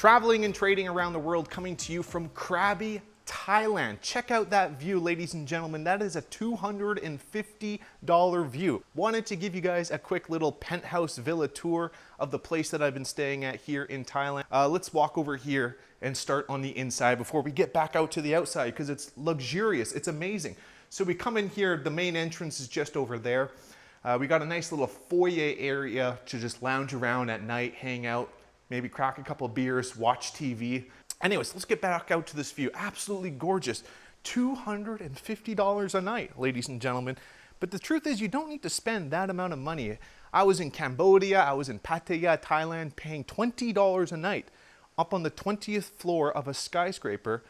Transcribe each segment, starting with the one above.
Traveling and trading around the world, coming to you from Krabi, Thailand. Check out that view, ladies and gentlemen. That is a $250 view. Wanted to give you guys a quick little penthouse villa tour of the place that I've been staying at here in Thailand. Let's walk over here and start on the inside before we get back out to the outside, because it's luxurious, it's amazing. So we come in here, the main entrance is just over there. We got a nice little foyer area to just lounge around at night, hang out, maybe crack a couple of beers, watch TV. Anyways, let's get back out to this view. Absolutely gorgeous. $250 a night, ladies and gentlemen. But the truth is, you don't need to spend that amount of money. I was in Cambodia, I was in Pattaya, Thailand, paying $20 a night up on the 20th floor of a skyscraper,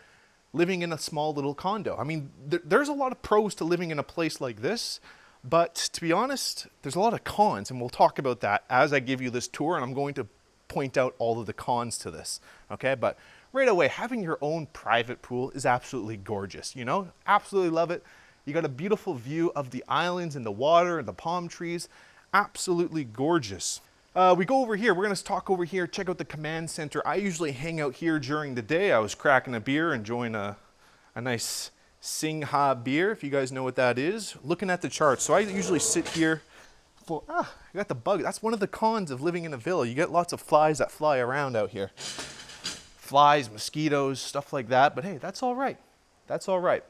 living in a small little condo. I mean, there's a lot of pros to living in a place like this, but to be honest, there's a lot of cons, and we'll talk about that as I give you this tour, and I'm going to point out all of the cons to this, okay? But right away, having your own private pool is absolutely gorgeous, you know? Absolutely love it. You got a beautiful view of the islands and the water and the palm trees. Absolutely gorgeous. We go over here. We're going to talk over here, check out the command center. I usually hang out here during the day. I was cracking a beer, enjoying a nice Singha beer, if you guys know what that is. Looking at the charts. So I usually sit here for, I got the bug. That's one of the cons of living in a villa. You get lots of flies that fly around out here. Flies, mosquitoes, stuff like that. But hey, that's all right. That's all right.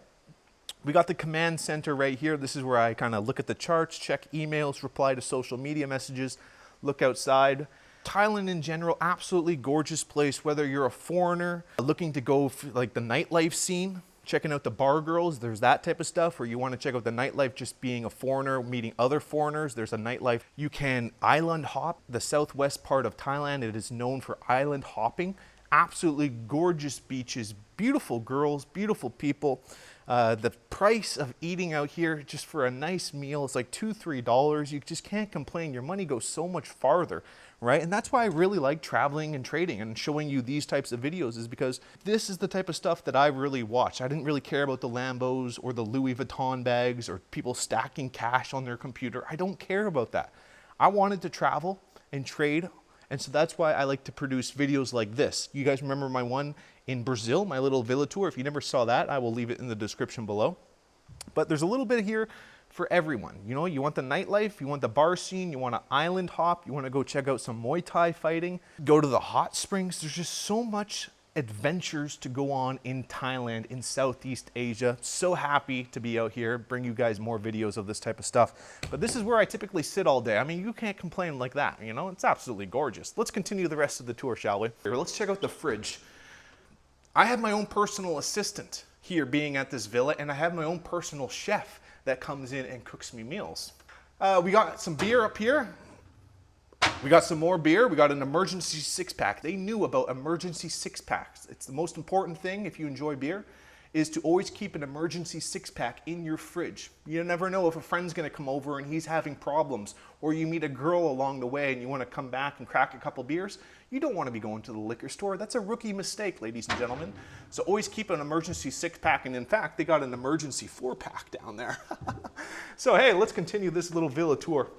We got the command center right here. This is where I kind of look at the charts, check emails, reply to social media messages, look outside. Thailand in general, absolutely gorgeous place. Whether you're a foreigner looking to go for like the nightlife scene, checking out the bar girls, there's that type of stuff, or you want to check out the nightlife just being a foreigner, meeting other foreigners, there's a nightlife. You can island hop. The southwest part of Thailand, it is known for island hopping. Absolutely gorgeous beaches, beautiful girls, beautiful people. The price of eating out here just for a nice meal is like $2, $3. You just can't complain. Your money goes so much farther, right? And that's why I really like traveling and trading and showing you these types of videos, is because this is the type of stuff that I really watch. I didn't really care about the Lambos or the Louis Vuitton bags or people stacking cash on their computer. I don't care about that. I wanted to travel and trade. And so that's why I like to produce videos like this. You guys remember my one in Brazil, my little villa tour? If you never saw that, I will leave it in the description below. But there's a little bit here for everyone. You know, you want the nightlife, you want the bar scene, you want to island hop, you want to go check out some Muay Thai fighting, go to the hot springs. There's just so much adventures to go on in Thailand, in Southeast Asia. So happy to be out here, bring you guys more videos of this type of stuff. But this is where I typically sit all day. I mean, you can't complain like that, you know? It's absolutely gorgeous. Let's continue the rest of the tour, shall we? Here, let's check out the fridge. I have my own personal assistant here being at this villa, and I have my own personal chef that comes in and cooks me meals. We got some beer up here. We got some more beer. We got an emergency six-pack. They knew about emergency six-packs. It's the most important thing if you enjoy beer, is to always keep an emergency six-pack in your fridge. You never know if a friend's gonna come over and he's having problems, or you meet a girl along the way and you wanna come back and crack a couple beers. You don't wanna be going to the liquor store. That's a rookie mistake, ladies and gentlemen. So always keep an emergency six-pack, and in fact, they got an emergency four-pack down there. So hey, let's continue this little villa tour.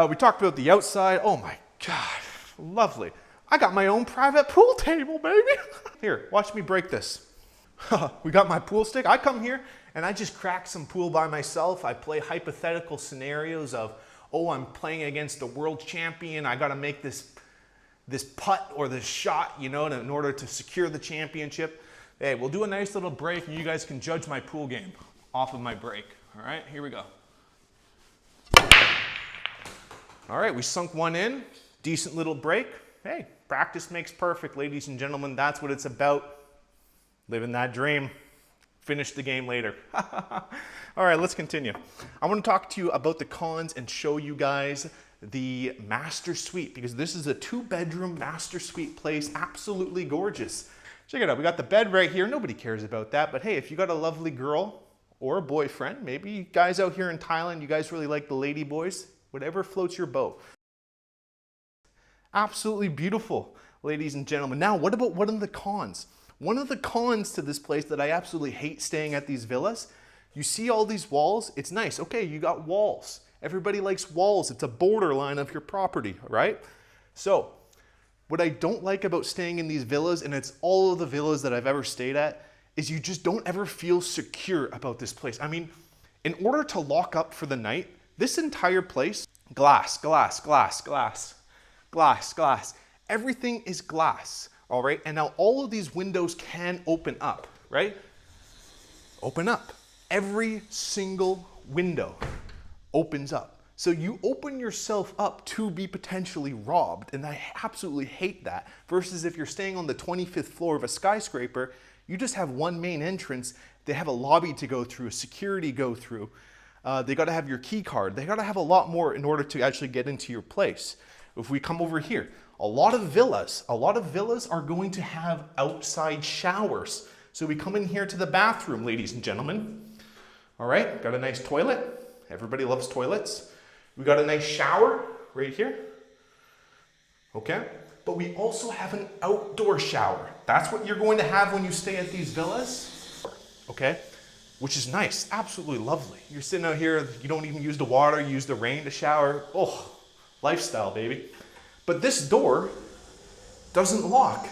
We talked about the outside. Oh my God, lovely. I got my own private pool table, baby. Here, watch me break this. We got my pool stick. I come here and I just crack some pool by myself. I play hypothetical scenarios of, oh, I'm playing against the world champion. I got to make this putt or this shot, you know, in order to secure the championship. Hey, we'll do a nice little break and you guys can judge my pool game off of my break. All right, here we go. All right, we sunk one in. Decent little break. Hey, practice makes perfect, ladies and gentlemen. That's what it's about. Living that dream. Finish the game later. All right, let's continue. I want to talk to you about the cons and show you guys the master suite, because this is a 2-bedroom master suite place. Absolutely gorgeous. Check it out. We got the bed right here. Nobody cares about that. But hey, if you got a lovely girl or a boyfriend, maybe you guys out here in Thailand, you guys really like the lady boys, whatever floats your boat. Absolutely beautiful, ladies and gentlemen. Now, what about one of the cons? One of the cons to this place that I absolutely hate staying at these villas, you see all these walls? It's nice. Okay, you got walls. Everybody likes walls. It's a borderline of your property, right? So What I don't like about staying in these villas, and it's all of the villas that I've ever stayed at, is you just don't ever feel secure about this place. I mean, in order to lock up for the night, this entire place, glass, glass, glass, glass, glass, glass. Everything is glass, all right? And now all of these windows can open up, right? Open up. Every single window opens up. So you open yourself up to be potentially robbed, and I absolutely hate that. Versus if you're staying on the 25th floor of a skyscraper, you just have one main entrance. They have a lobby to go through, a security go through. They gotta have your key card. They gotta have a lot more in order to actually get into your place. If we come over here, a lot of villas are going to have outside showers. So we come in here to the bathroom, ladies and gentlemen. All right, got a nice toilet. Everybody loves toilets. We got a nice shower right here. Okay, but we also have an outdoor shower. That's what you're going to have when you stay at these villas. Okay, which is nice, absolutely lovely. You're sitting out here, you don't even use the water, you use the rain to shower. Oh, lifestyle, baby. But this door doesn't lock.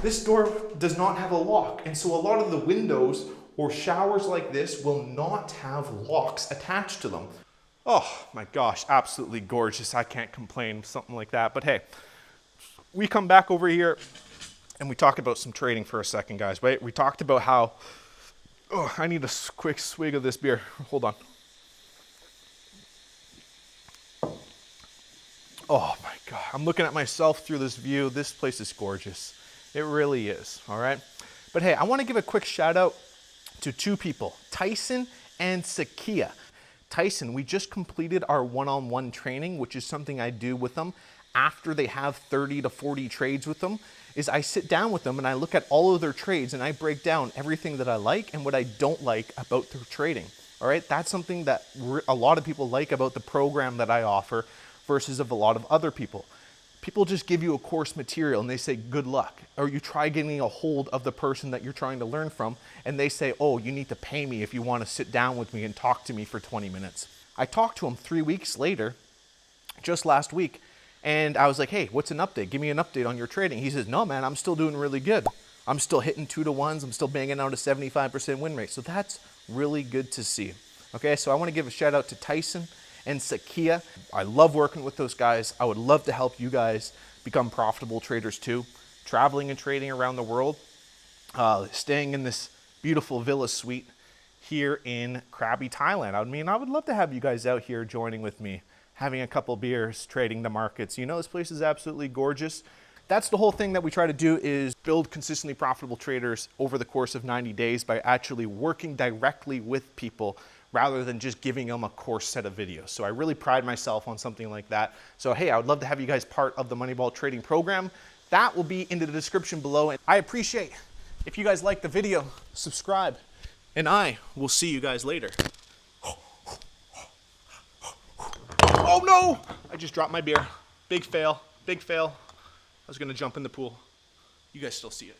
This door does not have a lock. And so a lot of the windows or showers like this will not have locks attached to them. Oh my gosh, absolutely gorgeous. I can't complain, something like that. But hey, we come back over here and we talk about some trading for a second, guys, right? We talked about how, oh, I need a quick swig of this beer. Hold on. Oh my God, I'm looking at myself through this view. This place is gorgeous. It really is, all right? But hey, I wanna give a quick shout out to two people, Tyson and Sakia. Tyson, we just completed our one-on-one training, which is something I do with them after they have 30 to 40 trades with them, is I sit down with them and I look at all of their trades and I break down everything that I like and what I don't like about their trading, all right? That's something that a lot of people like about the program that I offer versus of a lot of other people. People just give you a course material and they say, good luck. Or you try getting a hold of the person that you're trying to learn from and they say, oh, you need to pay me if you want to sit down with me and talk to me for 20 minutes. I talked to him 3 weeks later, just last week, and I was like, hey, what's an update? Give me an update on your trading. He says, no, man, I'm still doing really good. I'm still hitting 2-to-1s. I'm still banging out a 75% win rate. So that's really good to see. Okay, so I want to give a shout out to Tyson and Sakia. I love working with those guys. I would love to help you guys become profitable traders too. Traveling and trading around the world, staying in this beautiful villa suite here in Krabi, Thailand. I mean, I would love to have you guys out here joining with me, having a couple beers, trading the markets. You know, this place is absolutely gorgeous. That's the whole thing that we try to do, is build consistently profitable traders over the course of 90 days by actually working directly with people rather than just giving them a course set of videos. So I really pride myself on something like that. So hey, I would love to have you guys part of the Moneyball trading program. That will be in the description below. And I appreciate if you guys like the video, subscribe, and I will see you guys later. Oh no, I just dropped my beer. Big fail, big fail. I was gonna jump in the pool. You guys still see it.